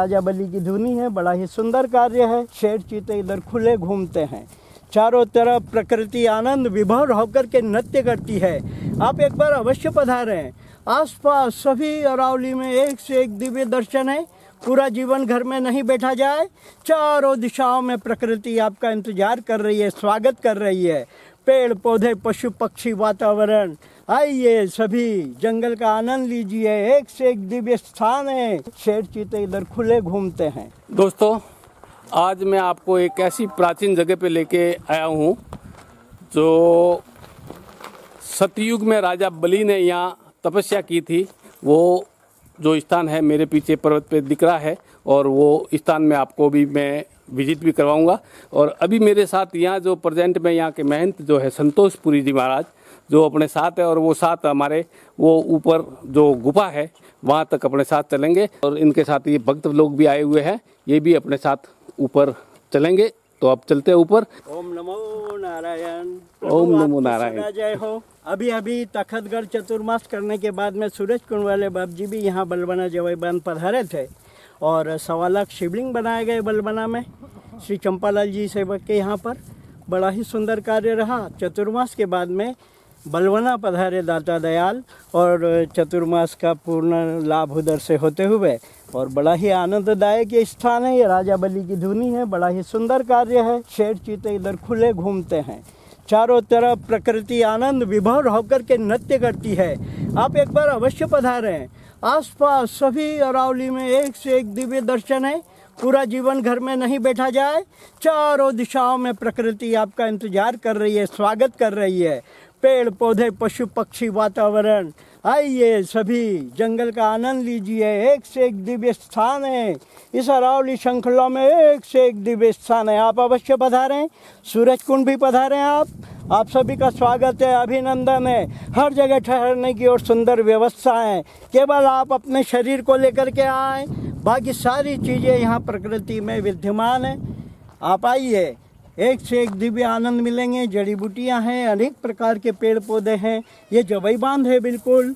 राजा बलि की धुनी है, बड़ा ही सुंदर कार्य है। शेर चीते इधर खुले घूमते हैं, चारों तरफ प्रकृति आनंद विभोर होकर के नृत्य करती है। आप एक बार अवश्य पधारें। आसपास सभी अरावली में एक से एक दिव्य दर्शन है। पूरा जीवन घर में नहीं बैठा जाए, चारों दिशाओं में प्रकृति आपका इंतजार कर रही है, स्वागत कर रही है। पेड़ पौधे पशु पक्षी वातावरण, आइए सभी जंगल का आनंद लीजिए। एक से एक दिव्य स्थान है। शेर चीते इधर खुले घूमते हैं। दोस्तों, आज मैं आपको एक ऐसी प्राचीन जगह पे लेके आया हूँ जो सतयुग में राजा बलि ने यहाँ तपस्या की थी। वो जो स्थान है मेरे पीछे पर्वत पे दिख रहा है, और वो स्थान में आपको भी मैं विजिट भी करवाऊंगा। और अभी मेरे साथ यहाँ जो प्रेजेंट में यहाँ के महंत जो है संतोषपुरी जी महाराज जो अपने साथ है, और वो साथ हमारे वो ऊपर जो गुफा है वहाँ तक अपने साथ चलेंगे। और इनके साथ ये भक्त लोग भी आए हुए हैं, ये भी अपने साथ ऊपर चलेंगे। तो अब चलते हैं ऊपर। ओम नमो नारायण। ओम नमो नारायण। जय हो। अभी तखतगढ़ चतुर्मास करने के बाद में सूरज कुंड वाले बाप जी भी यहाँ बलबना जवाई बांध पधारे थे, और 1.25 लाख शिवलिंग बनाए गए बलबना में श्री चंपालाल जी सेवक के यहाँ पर। बड़ा ही सुंदर कार्य रहा। चतुर्मास के बाद में बलबना पधारे दाता दयाल, और चतुर्मास का पूर्ण लाभ उधर से होते हुए, और बड़ा ही आनंददायक ये स्थान है। ये राजा बलि की धुनी है, बड़ा ही सुंदर कार्य है। शेर चीते इधर खुले घूमते हैं, चारों तरफ प्रकृति आनंद विभोर होकर के नृत्य करती है। आप एक बार अवश्य पधारें। आसपास सभी अरावली में एक से एक दिव्य दर्शन है। पूरा जीवन घर में नहीं बैठा जाए, चारों दिशाओं में प्रकृति आपका इंतजार कर रही है, स्वागत कर रही है। पेड़ पौधे पशु पक्षी वातावरण, आइए सभी जंगल का आनंद लीजिए। एक से एक दिव्य स्थान है। इस अरावली श्रृंखला में एक से एक दिव्य स्थान है। आप अवश्य पधारें। सूरज कुंड भी पधारें। आप सभी का स्वागत है, अभिनंदन है। हर जगह ठहरने की और सुंदर व्यवस्था है। केवल आप अपने शरीर को लेकर के आए, बाकी सारी चीज़ें यहाँ प्रकृति में विद्यमान है। आप आइए, एक से एक दिव्य आनंद मिलेंगे। जड़ी बूटियाँ हैं, अनेक प्रकार के पेड़ पौधे हैं। ये जवाई बांध है बिल्कुल।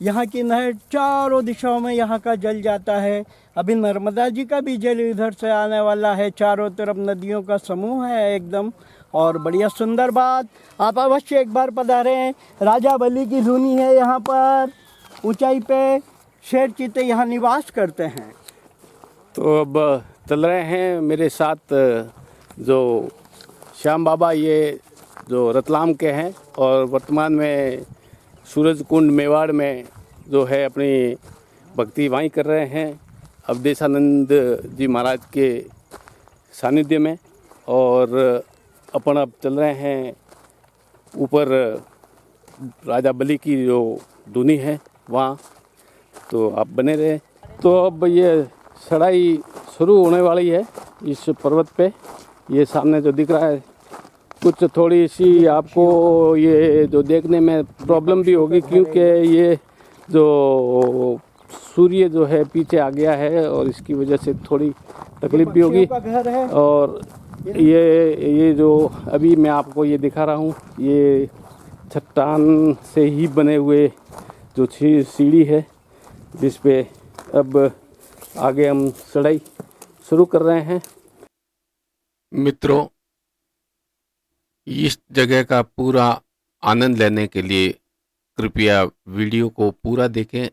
यहाँ की नहर चारों दिशाओं में यहाँ का जल जाता है। अभी नर्मदा जी का भी जल इधर से आने वाला है। चारों तरफ नदियों का समूह है एकदम, और बढ़िया सुंदर बात। आप अवश्य एक बार पधारें। राजा बलि की धुनी है यहाँ पर। ऊंचाई पे शेर चीते यहाँ निवास करते हैं। तो अब चल रहे हैं मेरे साथ जो श्याम बाबा, ये जो रतलाम के हैं और वर्तमान में सूरज कुंड मेवाड़ में जो है अपनी भक्ति वहीं कर रहे हैं अवधेशानंद जी महाराज के सानिध्य में। और अपन अब चल रहे हैं ऊपर राजा बलि की जो धुनी है वहाँ। तो आप बने रहे। तो अब ये चढ़ाई शुरू होने वाली है इस पर्वत पे। ये सामने जो दिख रहा है, कुछ थोड़ी सी आपको ये जो देखने में प्रॉब्लम भी होगी, क्योंकि ये जो सूर्य जो है पीछे आ गया है, और इसकी वजह से थोड़ी तकलीफ भी होगी। और ये जो अभी मैं आपको ये दिखा रहा हूँ, ये चट्टान से ही बने हुए जो सीढ़ी है, जिस पे अब आगे हम चढ़ाई शुरू कर रहे हैं। मित्रों, इस जगह का पूरा आनंद लेने के लिए कृपया वीडियो को पूरा देखें,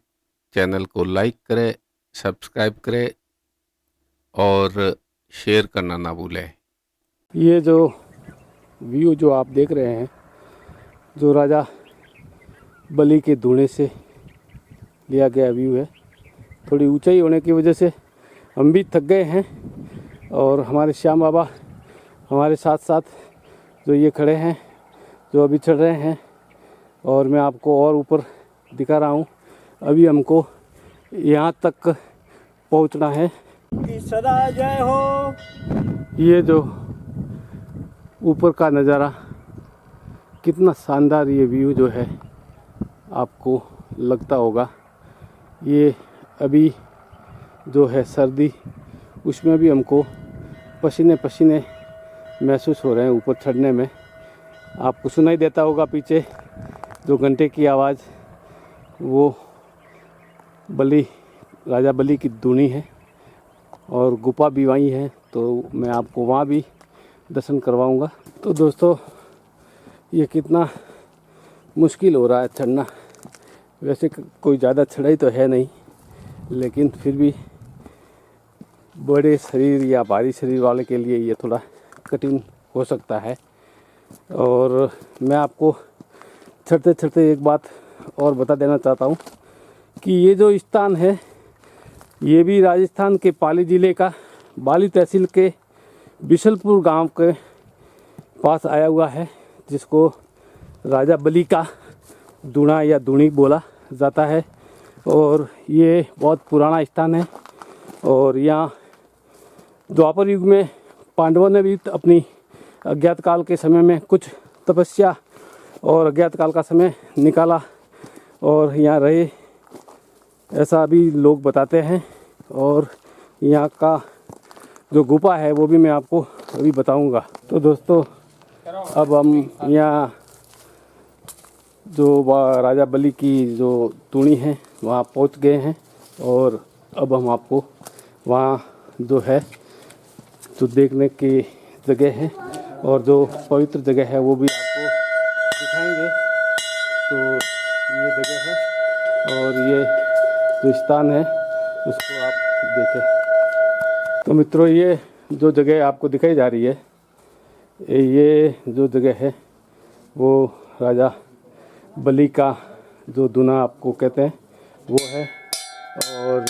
चैनल को लाइक करें, सब्सक्राइब करें और शेयर करना ना भूलें। ये जो व्यू जो आप देख रहे हैं, जो राजा बलि के धुने से लिया गया व्यू है। थोड़ी ऊंचाई होने की वजह से हम भी थक गए हैं, और हमारे श्याम बाबा हमारे साथ साथ जो ये खड़े हैं, जो अभी चढ़ रहे हैं, और मैं आपको और ऊपर दिखा रहा हूँ। अभी हमको यहाँ तक पहुँचना है। सदा जय हो। ये जो ऊपर का नज़ारा, कितना शानदार ये व्यू जो है आपको लगता होगा। ये अभी जो है सर्दी, उसमें भी हमको पसीने पसीने महसूस हो रहे हैं ऊपर चढ़ने में। आपको सुनाई देता होगा पीछे जो घंटे की आवाज़, वो राजा बलि की धुनी है। और गुफा भी वहीं है, तो मैं आपको वहाँ भी दर्शन करवाऊँगा। तो दोस्तों ये कितना मुश्किल हो रहा है चढ़ना। वैसे कोई ज़्यादा चढ़ाई तो है नहीं, लेकिन फिर भी बड़े शरीर या भारी शरीर वाले के लिए ये थोड़ा कठिन हो सकता है। और मैं आपको चढ़ते चढ़ते एक बात और बता देना चाहता हूँ कि ये जो स्थान है ये भी राजस्थान के पाली ज़िले का बाली तहसील के बिशलपुर गांव के पास आया हुआ है, जिसको राजा बली का दूना या दूनी बोला जाता है। और ये बहुत पुराना स्थान है। और यहाँ द्वापर युग में पांडवों ने भी अपनी अज्ञात काल के समय में कुछ तपस्या और अज्ञात काल का समय निकाला और यहाँ रहे, ऐसा भी लोग बताते हैं। और यहाँ का जो गुफा है वो भी मैं आपको अभी बताऊंगा। तो दोस्तों अब हम यहाँ जो राजा बली की जो टूणी है वहाँ पहुँच गए हैं। और अब हम आपको वहाँ जो है जो देखने की जगह है और जो पवित्र जगह है वो भी आपको दिखाएंगे। तो ये जगह है और ये जो स्थान है उसको आप देखें। तो मित्रों ये जो जगह आपको दिखाई जा रही है, ये जो जगह है वो राजा बली का जो दूना आपको कहते हैं वो है। और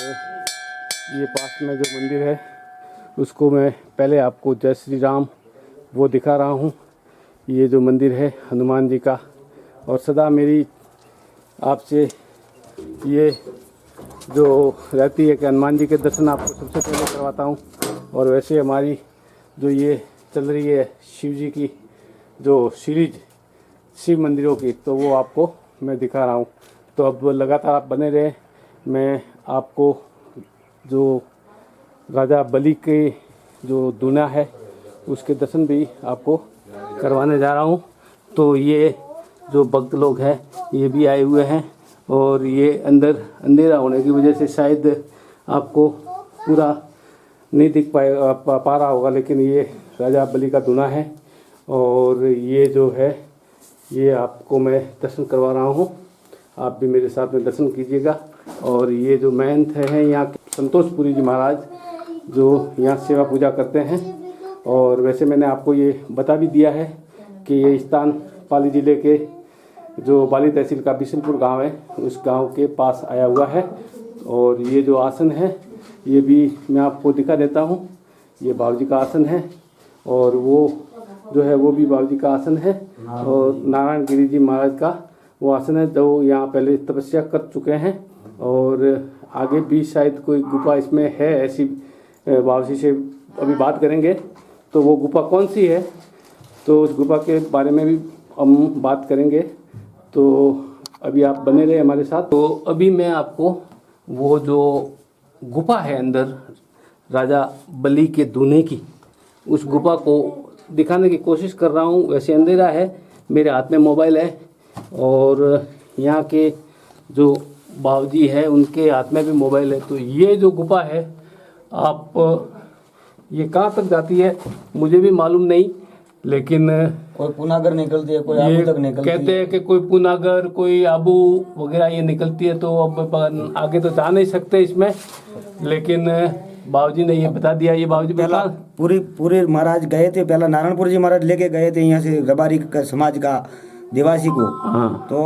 ये पास में जो मंदिर है उसको मैं पहले आपको जय श्री राम वो दिखा रहा हूँ। ये जो मंदिर है हनुमान जी का, और सदा मेरी आपसे ये जो रहती है कि हनुमान जी के दर्शन आपको सबसे पहले करवाता हूँ। और वैसे हमारी जो ये चल रही है शिव जी की जो सीरीज शिव मंदिरों की, तो वो आपको मैं दिखा रहा हूँ। तो अब लगातार आप बने रहे, मैं आपको जो राजा बली के जो दूना है उसके दर्शन भी आपको करवाने जा रहा हूँ। तो ये जो भक्त लोग हैं ये भी आए हुए हैं और ये अंदर अंधेरा होने की वजह से शायद आपको पूरा नहीं दिख पा रहा होगा, लेकिन ये राजा बली का दूना है। और ये जो है ये आपको मैं दर्शन करवा रहा हूँ, आप भी मेरे साथ में दर्शन कीजिएगा। और ये जो महंत हैं यहाँ के संतोषपुरी जी महाराज जो यहाँ सेवा पूजा करते हैं। और वैसे मैंने आपको ये बता भी दिया है कि ये स्थान पाली ज़िले के जो बाली तहसील का बिशनपुर गांव है उस गांव के पास आया हुआ है। और ये जो आसन है ये भी मैं आपको दिखा देता हूँ। ये बाबू जी का आसन है और वो जो है वो भी बाबू जी का आसन है। और नारायण गिरी जी महाराज का वो आसन है जो यहाँ पहले तपस्या कर चुके हैं। और आगे भी शायद कोई गुफा इसमें है ऐसी, बाबू जी से अभी बात करेंगे तो वो गुफा कौन सी है, तो उस गुफा के बारे में भी हम बात करेंगे। तो अभी आप बने रहे हमारे साथ। तो अभी मैं आपको वो जो गुफा है अंदर राजा बली के दूने की, उस गुफा को दिखाने की कोशिश कर रहा हूँ। वैसे अंधेरा है, मेरे हाथ में मोबाइल है और यहाँ के जो बाबूजी है उनके हाथ में भी मोबाइल है। तो ये जो गुफा है आप ये कहाँ तक जाती है मुझे भी मालूम नहीं, लेकिन कोई पुनागर निकलती है, कोई आबू तक निकलती है। कहते हैं कि कोई पुनागर कोई आबू वगैरह ये निकलती है। तो अब आगे तो जा नहीं सकते इसमें, लेकिन बाबूजी ने ये बता दिया। ये बाबूजी पहला पूरे महाराज गए थे, पहला नारायणपुर जी महाराज लेके गए थे यहाँ से रबारी समाज का दिवासी को। हाँ। तो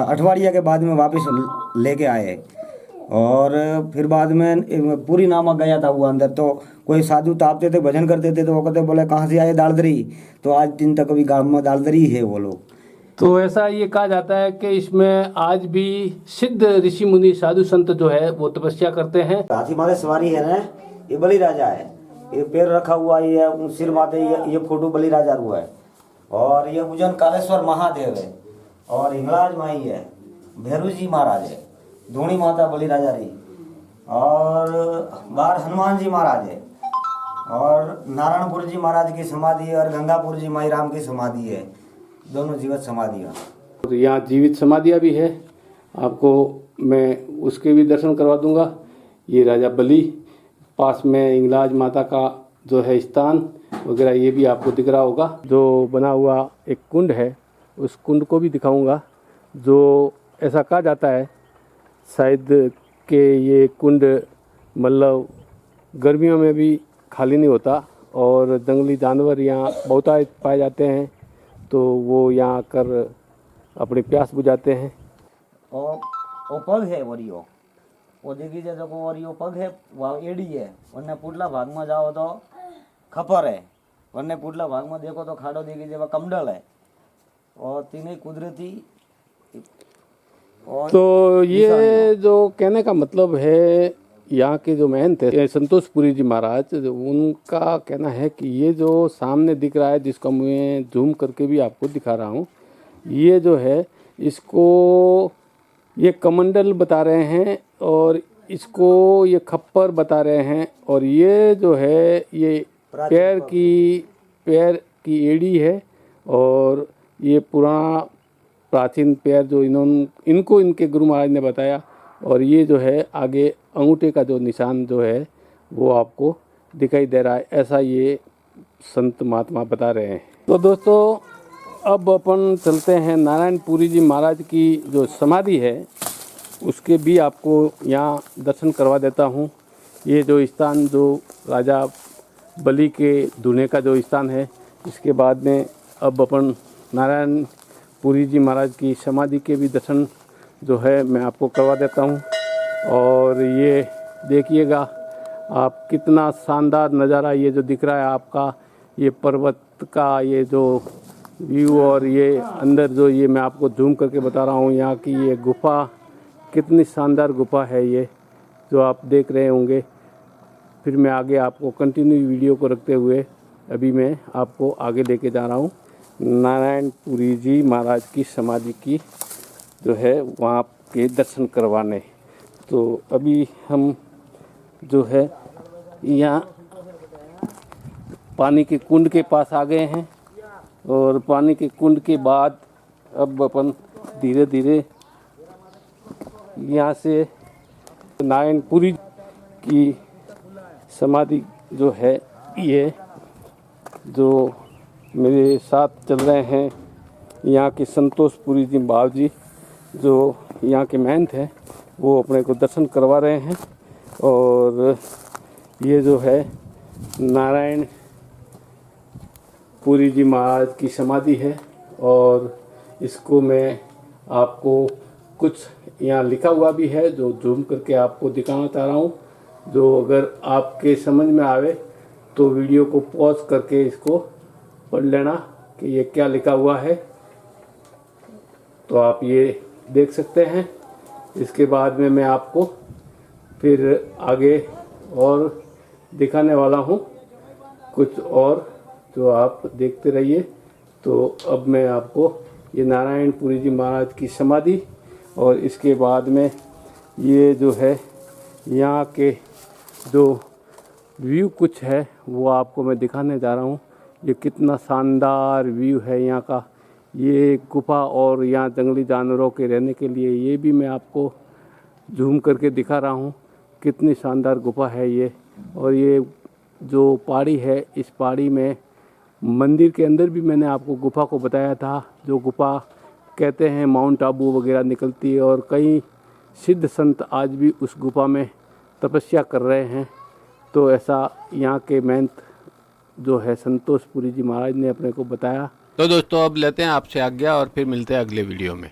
अठवाड़िया के बाद में वापस लेके आए और फिर बाद में पूरी नामक गया था वो अंदर। तो कोई साधु तापते थे, भजन करते थे, तो वो कहते बोले कहाँ से आए दालदरी, तो आज दिन तक अभी गाँव में दालदरी है वो लोग। तो ऐसा ये कहा जाता है कि इसमें आज भी सिद्ध ऋषि मुनि साधु संत जो है वो तपस्या करते हैं। हाथी माथे सवारी है ना, ये बलि राजा है, ये पैर रखा हुआ ये सिर माथे ये फोटो बलि राजा हुआ है। और ये उज्जैन कालेश्वर महादेव है और हिंगलाज माई है, भैरू जी महाराज है, धोनी माता बलि राजा रही और बाहर हनुमान जी महाराज है और नारायणपुर जी महाराज की समाधि है और गंगापुर जी माई राम की समाधि है, दोनों जीवित समाधियाँ। तो यहाँ जीवित समाधियाँ भी है, आपको मैं उसके भी दर्शन करवा दूंगा। ये राजा बली पास में इंगलाज माता का जो है स्थान वगैरह ये भी आपको दिख रहा होगा। जो बना हुआ एक कुंड है उस कुंड को भी दिखाऊंगा। जो ऐसा कहा जाता है शायद कि ये कुंड मतलब गर्मियों में भी खाली नहीं होता और जंगली जानवर यहाँ बहुतायत पाए जाते हैं, तो वो यहाँ आकर अपनी प्यास बुझाते हैं। और वो पग है वरियो, वो देखी जाए तो वरियो पग है, वह एडी है। वरने पुटला भाग में जाओ तो खपर है, वरने पुटला भाग में देखो तो खाड़ो देखी जाए कमडल है। और तीनों कुदरती। और तो ये जो कहने का मतलब है यहाँ के जो महंत थे संतोषपुरी जी महाराज, उनका कहना है कि ये जो सामने दिख रहा है जिसको मैं जूम करके भी आपको दिखा रहा हूँ, ये जो है इसको ये कमंडल बता रहे हैं और इसको ये खप्पर बता रहे हैं। और ये जो है ये पैर की एड़ी है और ये पुराना प्राचीन पैर जो इनको इनके गुरु महाराज ने बताया। और ये जो है आगे अंगूठे का जो निशान जो है वो आपको दिखाई दे रहा है, ऐसा ये संत महात्मा बता रहे हैं। तो दोस्तों अब अपन चलते हैं नारायणपुरी जी महाराज की जो समाधि है उसके भी आपको यहाँ दर्शन करवा देता हूँ। ये जो स्थान जो राजा बलि के दूल्हे का जो स्थान है, इसके बाद में अब अपन नारायणपुरी जी महाराज की समाधि के भी दर्शन जो है मैं आपको करवा देता हूँ। और ये देखिएगा आप कितना शानदार नज़ारा ये जो दिख रहा है आपका, ये पर्वत का ये जो व्यू और ये अंदर जो ये मैं आपको जूम करके बता रहा हूँ यहाँ की ये गुफा, कितनी शानदार गुफा है ये जो आप देख रहे होंगे। फिर मैं आगे आपको कंटिन्यू वीडियो को रखते हुए अभी मैं आपको आगे लेके जा रहा हूँ नारायणपुरी जी महाराज की समाधि की जो है वहाँ के दर्शन करवाने। तो अभी हम जो है यहाँ पानी के कुंड के पास आ गए हैं और पानी के कुंड के बाद अब अपन धीरे धीरे यहाँ से नारायणपुरी की समाधि जो है ये जो मेरे साथ चल रहे हैं यहाँ के संतोषपुरी जी बाबा जी जो यहाँ के महंत हैं वो अपने को दर्शन करवा रहे हैं। और ये जो है नारायण पुरी जी महाराज की समाधि है और इसको मैं आपको कुछ यहाँ लिखा हुआ भी है जो जूम करके आपको दिखाना चाह रहा हूँ। जो अगर आपके समझ में आवे तो वीडियो को पॉज करके इसको पढ़ लेना कि ये क्या लिखा हुआ है, तो आप ये देख सकते हैं। इसके बाद में मैं आपको फिर आगे और दिखाने वाला हूँ कुछ और, जो आप देखते रहिए। तो अब मैं आपको ये नारायणपुरी जी महाराज की समाधि और इसके बाद में ये जो है यहाँ के जो व्यू कुछ है वो आपको मैं दिखाने जा रहा हूँ। ये कितना शानदार व्यू है यहाँ का, ये गुफा और यहाँ जंगली जानवरों के रहने के लिए ये भी मैं आपको जूम करके दिखा रहा हूँ। कितनी शानदार गुफा है ये। और ये जो पहाड़ी है, इस पहाड़ी में मंदिर के अंदर भी मैंने आपको गुफा को बताया था, जो गुफा कहते हैं माउंट आबू वगैरह निकलती है और कई सिद्ध संत आज भी उस गुफा में तपस्या कर रहे हैं। तो ऐसा यहाँ के महंत जो है संतोषपुरी जी महाराज ने अपने को बताया। तो दोस्तों अब लेते हैं आपसे आज्ञा और फिर मिलते हैं अगले वीडियो में।